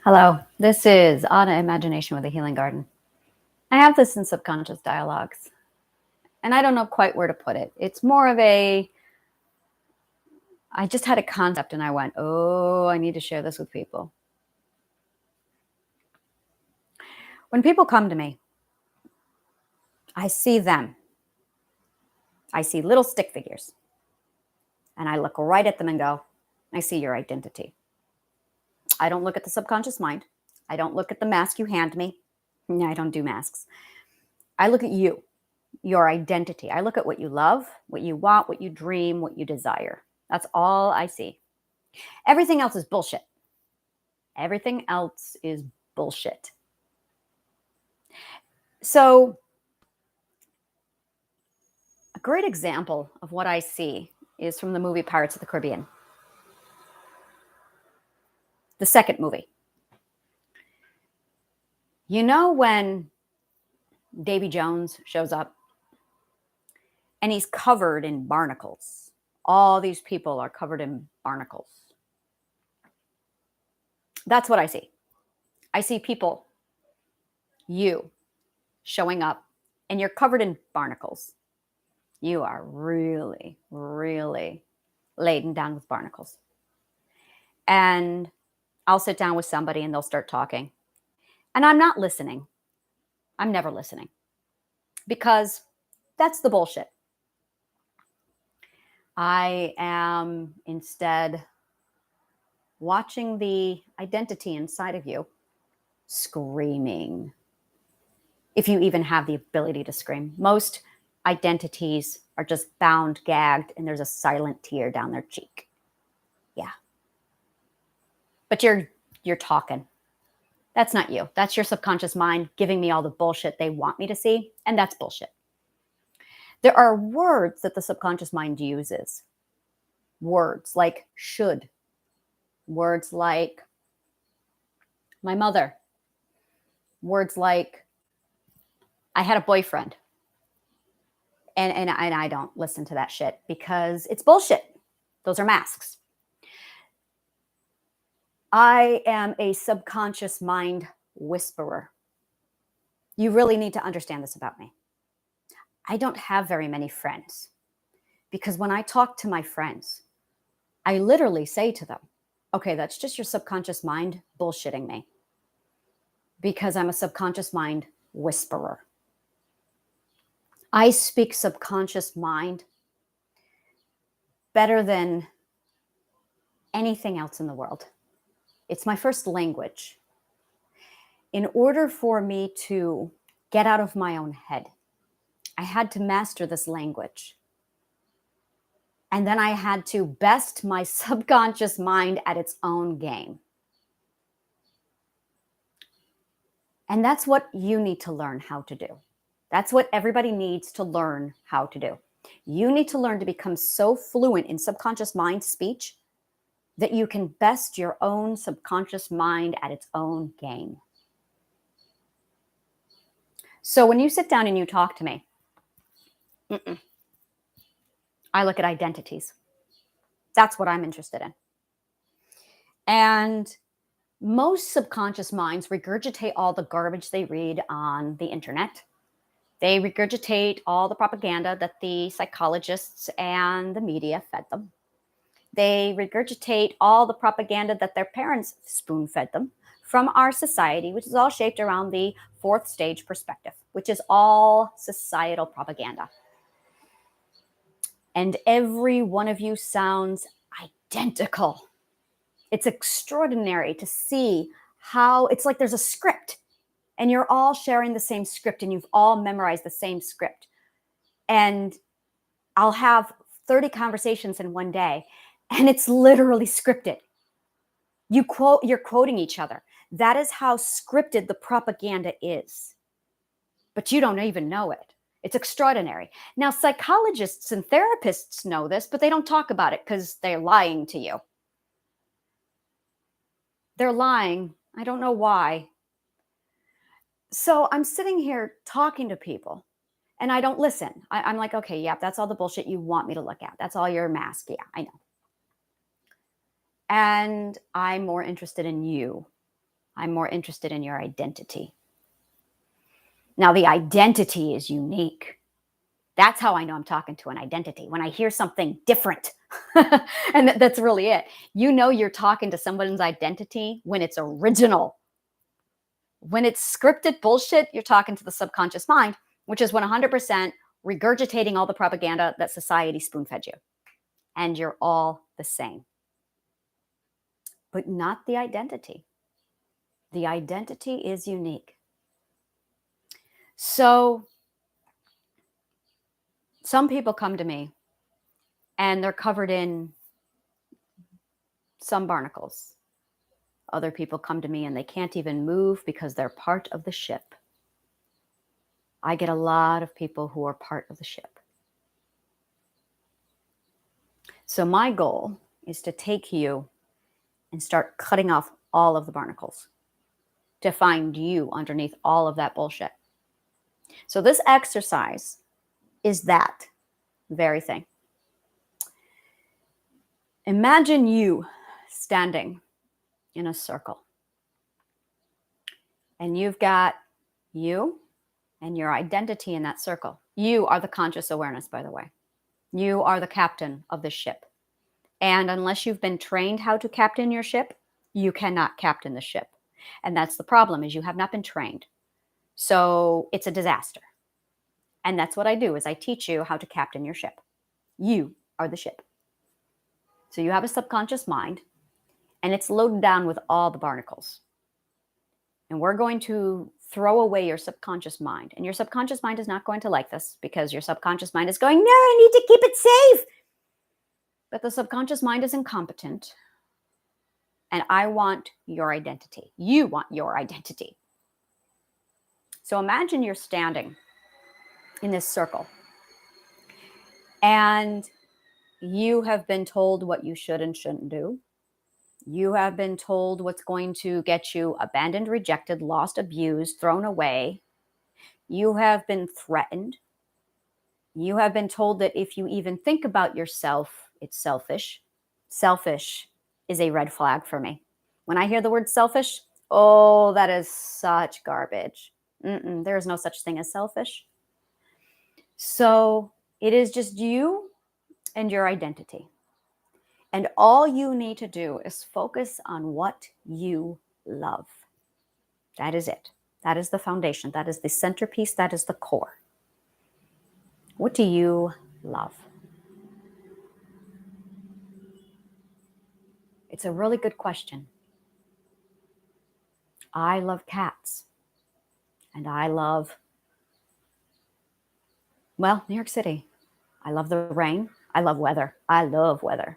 Hello, this is Anna Imagination with a Healing Garden. I have this in Subconscious Dialogues, and I don't know quite where to put it. It's more of I just had a concept and I went, oh, I need to share this with people. When people come to me, I see them. I see little stick figures, and I look right at them and go, I see your identity. I don't look at the subconscious mind. I don't look at the mask you hand me. No, I don't do masks. I look at you, your identity. I look at what you love, what you want, what you dream, what you desire. That's all I see. Everything else is bullshit. Everything else is bullshit. So, a great example of what I see is from the movie Pirates of the Caribbean, the second movie. You know, when Davy Jones shows up and he's covered in barnacles, all these people are covered in barnacles. That's what I see. I see people, you, showing up, and you're covered in barnacles. You are really, really laden down with barnacles. And I'll sit down with somebody and they'll start talking. And I'm not listening. I'm never listening because that's the bullshit. I am instead watching the identity inside of you screaming. If you even have the ability to scream. Most identities are just bound, gagged, and there's a silent tear down their cheek. Yeah. But you're talking. That's not you. That's your subconscious mind giving me all the bullshit they want me to see, and that's bullshit. There are words that the subconscious mind uses. Words like should. Words like my mother. Words like I had a boyfriend. And I don't listen to that shit because it's bullshit. Those are masks. I am a subconscious mind whisperer. You really need to understand this about me. I don't have very many friends because when I talk to my friends, I literally say to them, okay, that's just your subconscious mind bullshitting me because I'm a subconscious mind whisperer. I speak subconscious mind better than anything else in the world. It's my first language. In order for me to get out of my own head, I had to master this language. And then I had to best my subconscious mind at its own game. And that's what you need to learn how to do. That's what everybody needs to learn how to do. You need to learn to become so fluent in subconscious mind speech that you can best your own subconscious mind at its own game. So when you sit down and you talk to me, I look at identities. That's what I'm interested in. And most subconscious minds regurgitate all the garbage they read on the internet. They regurgitate all the propaganda that the psychologists and the media fed them. They regurgitate all the propaganda that their parents spoon fed them from our society, which is all shaped around the fourth stage perspective, which is all societal propaganda. And every one of you sounds identical. It's extraordinary to see how it's like there's a script and you're all sharing the same script and you've all memorized the same script. And I'll have 30 conversations in one day and it's literally scripted. You're quoting each other. That is how scripted the propaganda is. But you don't even know it. It's extraordinary. Now, psychologists and therapists know this, but they don't talk about it because they're lying to you. They're lying. I don't know why. So I'm sitting here talking to people and I don't listen. I'm like, okay, yeah, that's all the bullshit you want me to look at. That's all your mask. Yeah, I know. And I'm more interested in you. I'm more interested in your identity. Now, the identity is unique. That's how I know I'm talking to an identity. When I hear something different, and that's really it. You know, you're talking to someone's identity when it's original. When it's scripted bullshit, you're talking to the subconscious mind, which is 100% regurgitating all the propaganda that society spoon fed you. And you're all the same. But not the identity. The identity is unique. So some people come to me and they're covered in some barnacles. Other people come to me and they can't even move because they're part of the ship. I get a lot of people who are part of the ship. So my goal is to take you and start cutting off all of the barnacles to find you underneath all of that bullshit. So this exercise is that very thing. Imagine you standing in a circle. And you've got you and your identity in that circle. You are the conscious awareness, by the way. You are the captain of the ship. And unless you've been trained how to captain your ship, you cannot captain the ship. And that's the problem, is you have not been trained. So it's a disaster. And that's what I do, is I teach you how to captain your ship. You are the ship. So you have a subconscious mind, and it's loaded down with all the barnacles. And we're going to throw away your subconscious mind. And your subconscious mind is not going to like this, because your subconscious mind is going, no, I need to keep it safe. But the subconscious mind is incompetent. And I want your identity. You want your identity. So imagine you're standing in this circle. And you have been told what you should and shouldn't do. You have been told what's going to get you abandoned, rejected, lost, abused, thrown away. You have been threatened. You have been told that if you even think about yourself, it's selfish. Selfish is a red flag for me. When I hear the word selfish, oh, that is such garbage. There is no such thing as selfish. So it is just you and your identity. And all you need to do is focus on what you love. That is it. That is the foundation. That is the centerpiece. That is the core. What do you love? It's a really good question. I love cats. And I love, well, New York City. I love the rain. I love weather. I love weather.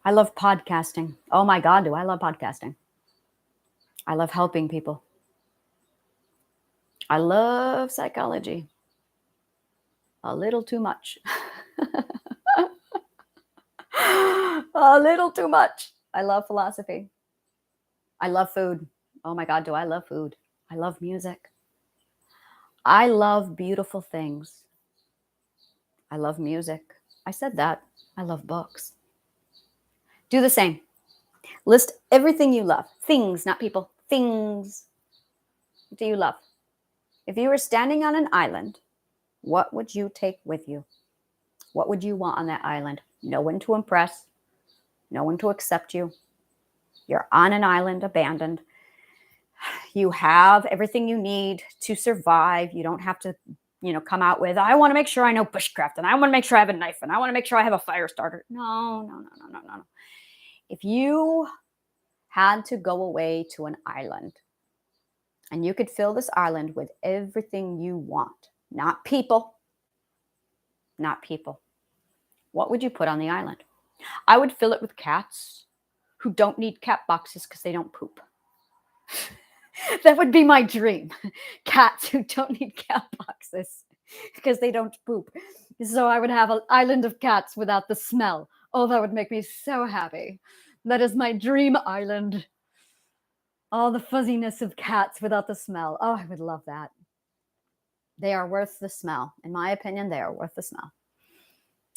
I love podcasting. Oh my God, do I love podcasting. I love helping people. I love psychology. A little too much. A little too much. I love philosophy. I love food. Oh my God, do I love food? I love music. I love beautiful things. I love music. I said that. I love books. Do the same. List everything you love. Things, not people. Things. What do you love? If you were standing on an island, what would you take with you? What would you want on that island? No one to impress. No one to accept you. You're on an island, abandoned. You have everything you need to survive. You don't have to, come out with, I want to make sure I know bushcraft, and I want to make sure I have a knife, and I want to make sure I have a fire starter. No. If you had to go away to an island and you could fill this island with everything you want, not people, what would you put on the island? I would fill it with cats who don't need cat boxes because they don't poop. That would be my dream. Cats who don't need cat boxes because they don't poop. So I would have an island of cats without the smell. Oh, that would make me so happy. That is my dream island. All the fuzziness of cats without the smell. Oh, I would love that. They are worth the smell. In my opinion, they are worth the smell.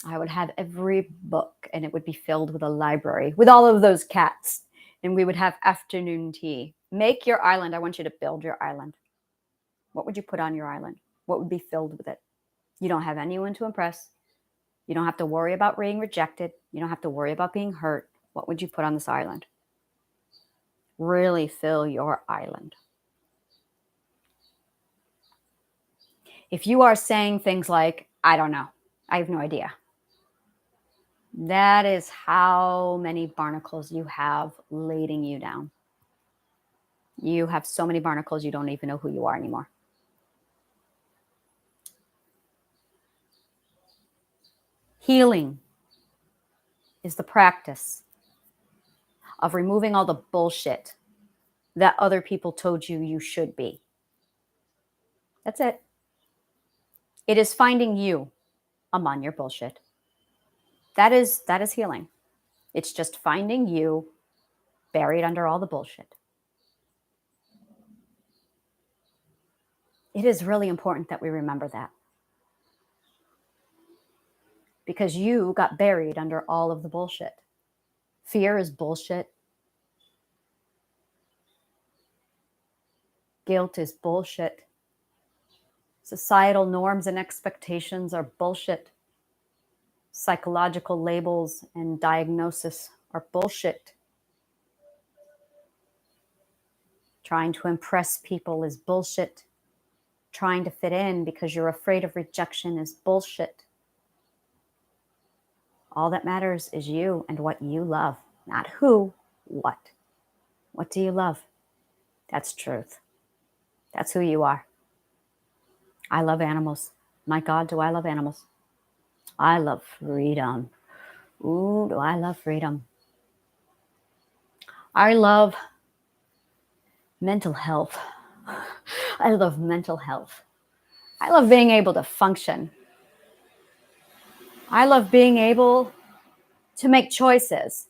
I would have every book, and it would be filled with a library with all of those cats. And we would have afternoon tea. Make your island. I want you to build your island. What would you put on your island? What would be filled with it? You don't have anyone to impress. You don't have to worry about being rejected. You don't have to worry about being hurt. What would you put on this island? Really fill your island. If you are saying things like, I don't know, I have no idea, that is how many barnacles you have lading you down. You have so many barnacles, you don't even know who you are anymore. Healing is the practice of removing all the bullshit that other people told you you should be. That's it. It is finding you among your bullshit. That is healing. It's just finding you buried under all the bullshit. It is really important that we remember that. Because you got buried under all of the bullshit. Fear is bullshit. Guilt is bullshit. Societal norms and expectations are bullshit. Psychological labels and diagnosis are bullshit. Trying to impress people is bullshit. Trying to fit in because you're afraid of rejection is bullshit. All that matters is you and what you love, not who, what. What do you love? That's truth. That's who you are. I love animals. My God, do I love animals? I love freedom. Ooh, do I love freedom? I love mental health. I love mental health. I love being able to function. I love being able to make choices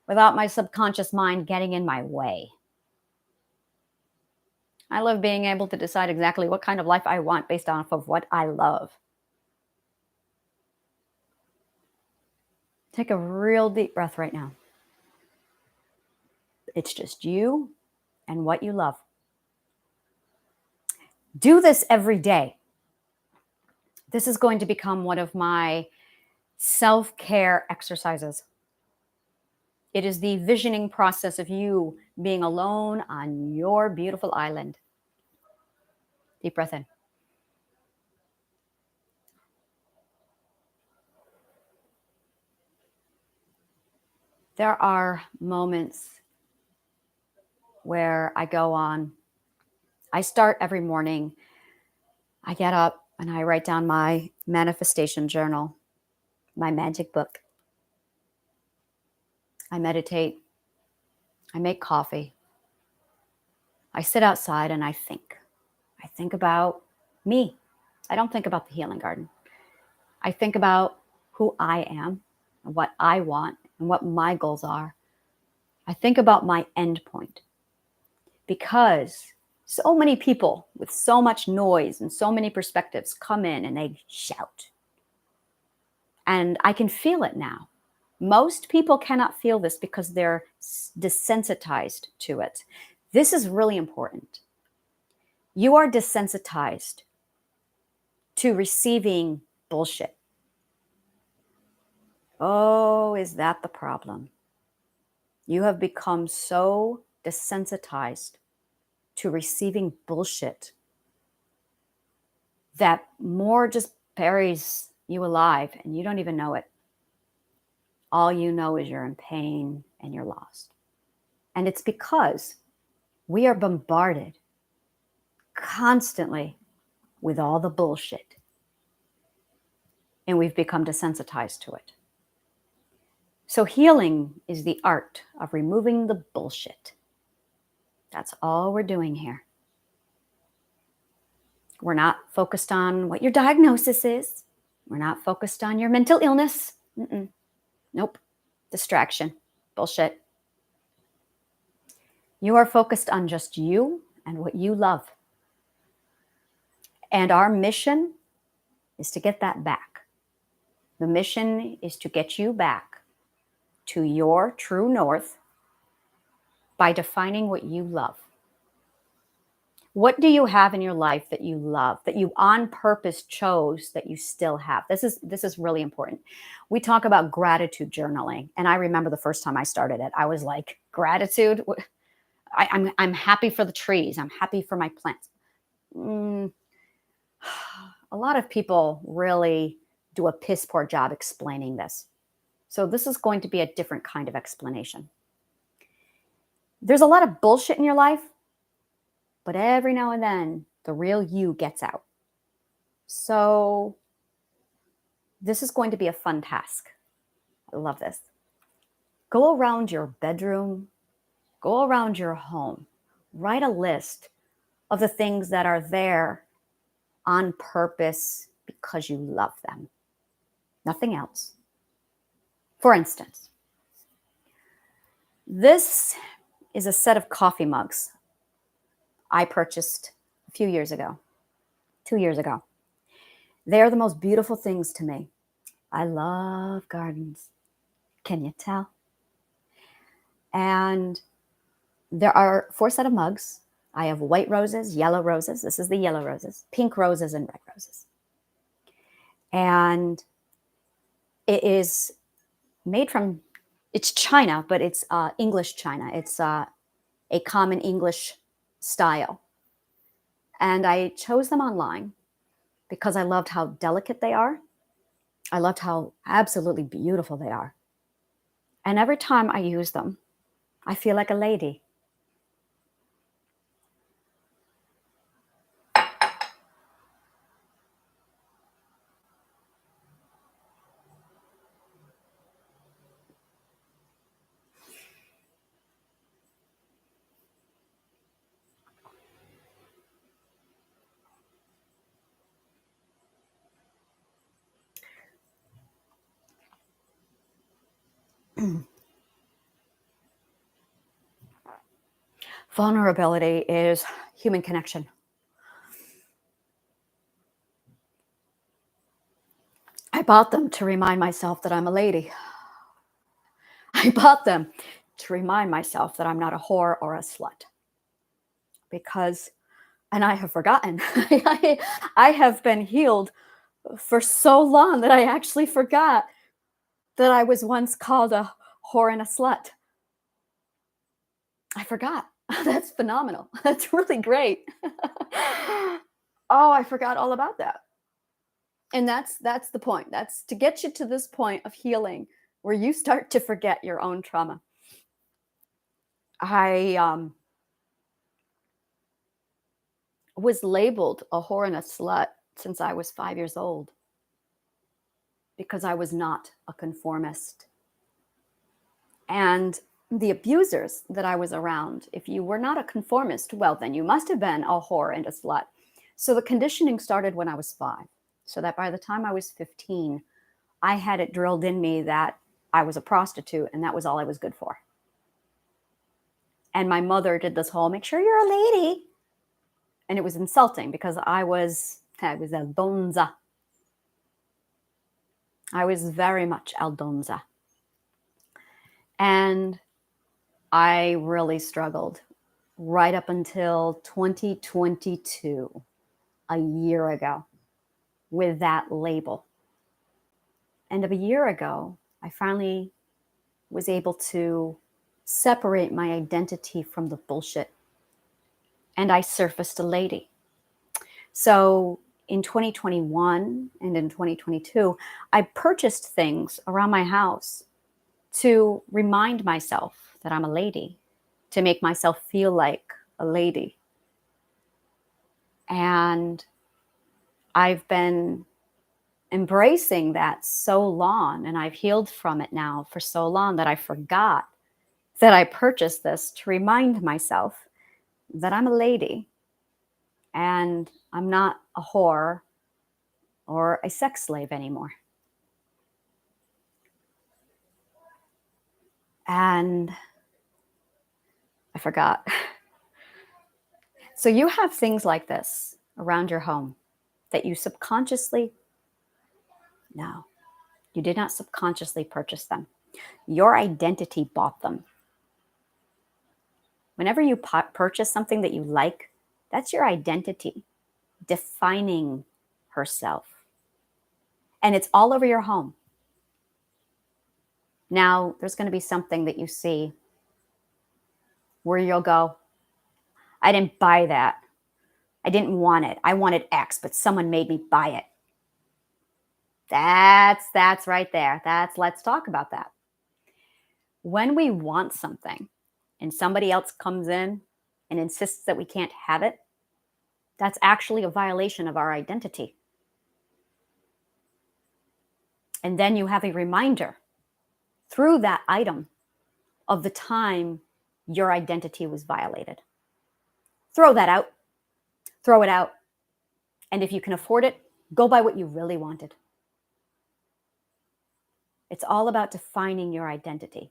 without my subconscious mind getting in my way. I love being able to decide exactly what kind of life I want based off of what I love. Take a real deep breath right now. It's just you and what you love. Do this every day. This is going to become one of my self-care exercises. It is the visioning process of you being alone on your beautiful island. Deep breath in. There are moments where I start every morning. I get up and I write down my manifestation journal, my magic book. I meditate. I make coffee. I sit outside and I think. I think about me. I don't think about the healing garden. I think about who I am and what I want and what my goals are. I think about my end point. Because so many people with so much noise and so many perspectives come in and they shout. And I can feel it now. Most people cannot feel this because they're desensitized to it. This is really important. You are desensitized to receiving bullshit. Oh, is that the problem? You have become so desensitized to receiving bullshit that more just buries you alive and you don't even know it. All you know is you're in pain and you're lost. And it's because we are bombarded constantly with all the bullshit. And we've become desensitized to it. So healing is the art of removing the bullshit. That's all we're doing here. We're not focused on what your diagnosis is. We're not focused on your mental illness. Nope. Distraction. Bullshit. You are focused on just you and what you love. And our mission is to get that back. The mission is to get you back to your true north by defining what you love. What do you have in your life that you love, that you on purpose chose that you still have? This is really important. We talk about gratitude journaling, and I remember the first time I started it, I was like, gratitude? I'm happy for the trees. I'm happy for my plants. Mm, a lot of people really do a piss poor job explaining this. So this is going to be a different kind of explanation. There's a lot of bullshit in your life, but every now and then the real you gets out. So this is going to be a fun task. I love this. Go around your bedroom, go around your home, write a list of the things that are there on purpose because you love them. Nothing else. For instance, this is a set of coffee mugs I purchased a few years ago, 2 years ago. They are the most beautiful things to me. I love gardens. Can you tell? And there are 4 set of mugs. I have white roses, yellow roses. This is the yellow roses, pink roses, and red roses. And it is made from, it's China, but it's English China. It's a common English style. And I chose them online because I loved how delicate they are. I loved how absolutely beautiful they are. And every time I use them, I feel like a lady. Vulnerability is human connection. I bought them to remind myself that I'm a lady. I bought them to remind myself that I'm not a whore or a slut. Because, and I have forgotten, I have been healed for so long that I actually forgot that I was once called a whore and a slut. I forgot. That's phenomenal. That's really great. Oh, I forgot all about that. And that's the point. That's to get you to this point of healing where you start to forget your own trauma. I was labeled a whore and a slut since I was 5 years old because I was not a conformist. And the abusers that I was around, if you were not a conformist, well, then you must have been a whore and a slut. So the conditioning started when I was 5. So that by the time I was 15, I had it drilled in me that I was a prostitute and that was all I was good for. And my mother did this whole, make sure you're a lady. And it was insulting because I was Aldonza. I was very much Aldonza. And I really struggled right up until 2022, a year ago, with that label. And a year ago, I finally was able to separate my identity from the bullshit. And I surfaced a lady. So in 2021 and in 2022, I purchased things around my house to remind myself that I'm a lady, to make myself feel like a lady. And I've been embracing that so long, and I've healed from it now for so long that I forgot that I purchased this to remind myself that I'm a lady and I'm not a whore or a sex slave anymore. And I forgot. So you have things like this around your home that you subconsciously know. You did not subconsciously purchase them. Your identity bought them. Whenever you purchase something that you like, that's your identity defining herself. And it's all over your home. Now, there's going to be something that you see where you'll go, I didn't buy that. I didn't want it. I wanted X, but someone made me buy it. That's right there. Let's talk about that. When we want something and somebody else comes in and insists that we can't have it, that's actually a violation of our identity. And then you have a reminder through that item of the time your identity was violated. Throw that out. Throw it out. And if you can afford it, go buy what you really wanted. It's all about defining your identity.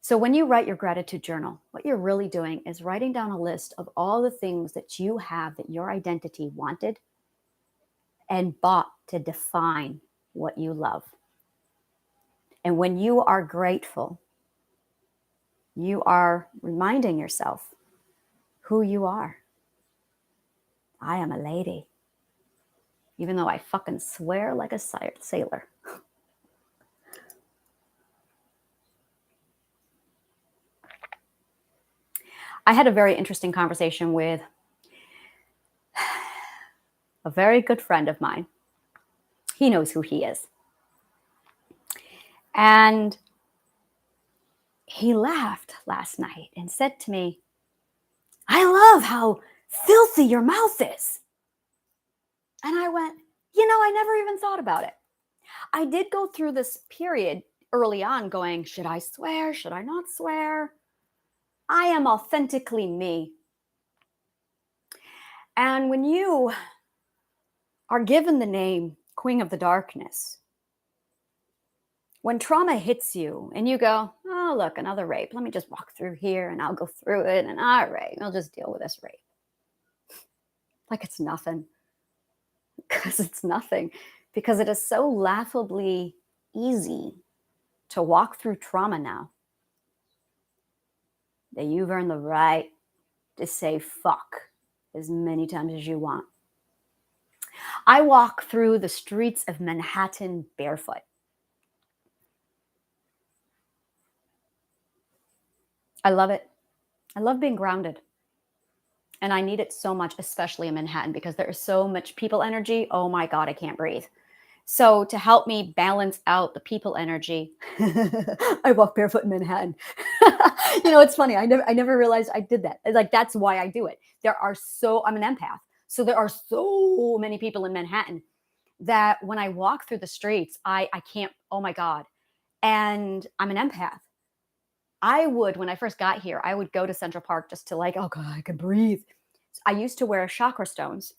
So when you write your gratitude journal, what you're really doing is writing down a list of all the things that you have that your identity wanted and bought to define what you love. And when you are grateful, you are reminding yourself who you are. I am a lady, even though I fucking swear like a sailor. I had a very interesting conversation with a very good friend of mine. He knows who he is. And he laughed last night and said to me, I love how filthy your mouth is. And I went, I never even thought about it. I did go through this period early on going, should I swear? Should I not swear? I am authentically me. And when you are given the name Queen of the Darkness, when trauma hits you and you go, oh, look, another rape. Let me just walk through here and I'll go through it. And all right, I'll just deal with this rape. Like it's nothing. Because it's nothing. Because it is so laughably easy to walk through trauma now that you've earned the right to say fuck as many times as you want. I walk through the streets of Manhattan barefoot. I love it. I love being grounded. And I need it so much, especially in Manhattan, because there is so much people energy. Oh my God, I can't breathe. So to help me balance out the people energy, I walk barefoot in Manhattan. It's funny. I never realized I did that. Like, that's why I do it. I'm an empath. So there are so many people in Manhattan that when I walk through the streets, I can't, oh my God. And I'm an empath. When I first got here, I would go to Central Park just to oh God, I can breathe. I used to wear chakra stones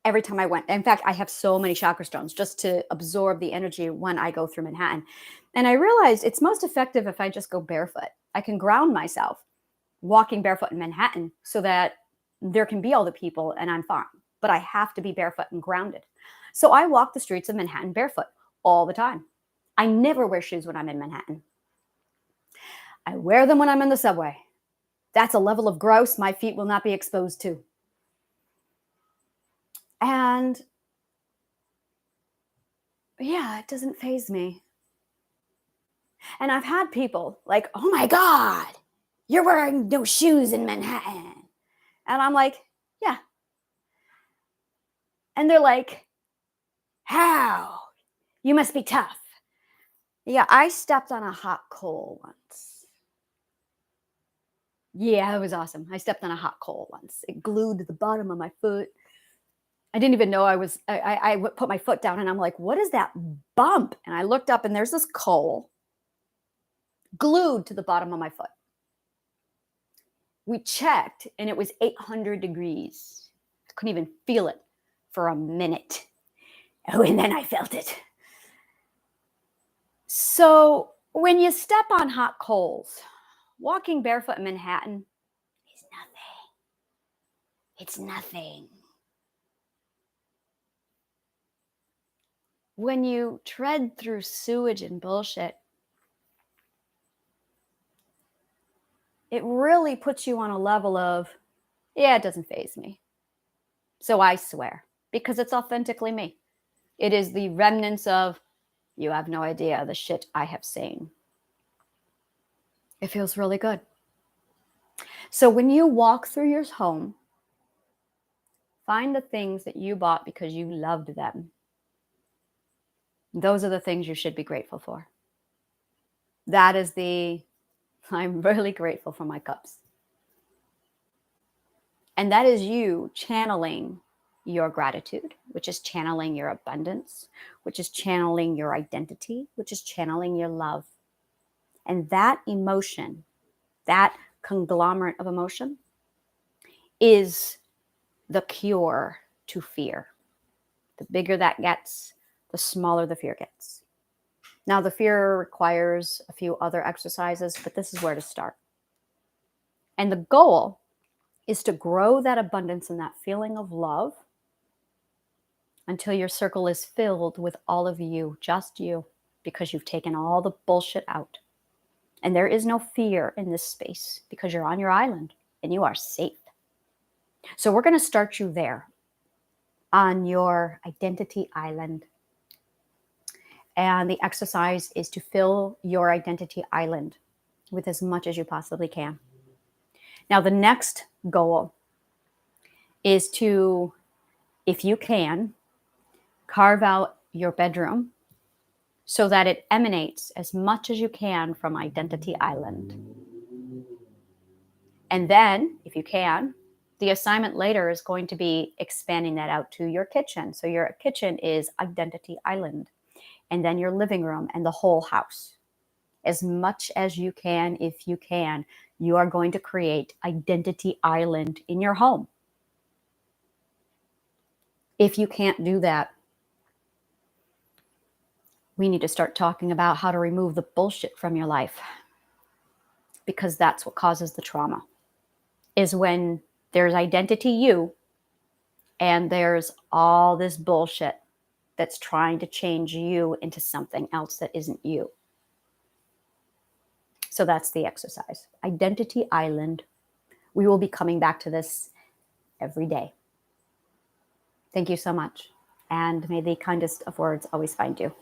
every time I went. In fact, I have so many chakra stones just to absorb the energy when I go through Manhattan. And I realized it's most effective if I just go barefoot. I can ground myself walking barefoot in Manhattan so that there can be all the people and I'm fine. But I have to be barefoot and grounded. So I walk the streets of Manhattan barefoot all the time. I never wear shoes when I'm in Manhattan. I wear them when I'm in the subway. That's a level of gross my feet will not be exposed to. And yeah, it doesn't faze me. And I've had people like, oh my God, you're wearing no shoes in Manhattan. And I'm like, yeah. And they're like, how? You must be tough. Yeah, I stepped on a hot coal once. Yeah, it was awesome. I stepped on a hot coal once. It glued to the bottom of my foot. I didn't even know I put my foot down and I'm like, what is that bump? And I looked up and there's this coal glued to the bottom of my foot. We checked and it was 800 degrees. I couldn't even feel it for a minute. Oh, and then I felt it. So when you step on hot coals, walking barefoot in Manhattan is nothing. It's nothing. when you tread through sewage and bullshit, it really puts you on a level of, yeah, it doesn't faze me. So I swear, because it's authentically me. It is the remnants of, you have no idea the shit I have seen. It feels really good. So when you walk through your home, find the things that you bought because you loved them. Those are the things you should be grateful for. That is I'm really grateful for my cups. And that is you channeling your gratitude, which is channeling your abundance, which is channeling your identity, which is channeling your love. And that emotion, that conglomerate of emotion, is the cure to fear. The bigger that gets, the smaller the fear gets. Now, the fear requires a few other exercises, but this is where to start. And the goal is to grow that abundance and that feeling of love until your circle is filled with all of you, just you, because you've taken all the bullshit out. And there is no fear in this space because you're on your island and you are safe. So we're going to start you there on your identity island. And the exercise is to fill your identity island with as much as you possibly can. Now, the next goal is to, if you can, carve out your bedroom so that it emanates as much as you can from Identity Island. And then, if you can, the assignment later is going to be expanding that out to your kitchen. So your kitchen is Identity Island, and then your living room and the whole house. As much as you can, if you can, you are going to create Identity Island in your home. If you can't do that, we need to start talking about how to remove the bullshit from your life, because that's what causes the trauma, is when there's identity you and there's all this bullshit that's trying to change you into something else that isn't you. So that's the exercise. Identity Island. We will be coming back to this every day. Thank you so much. And may the kindest of words always find you.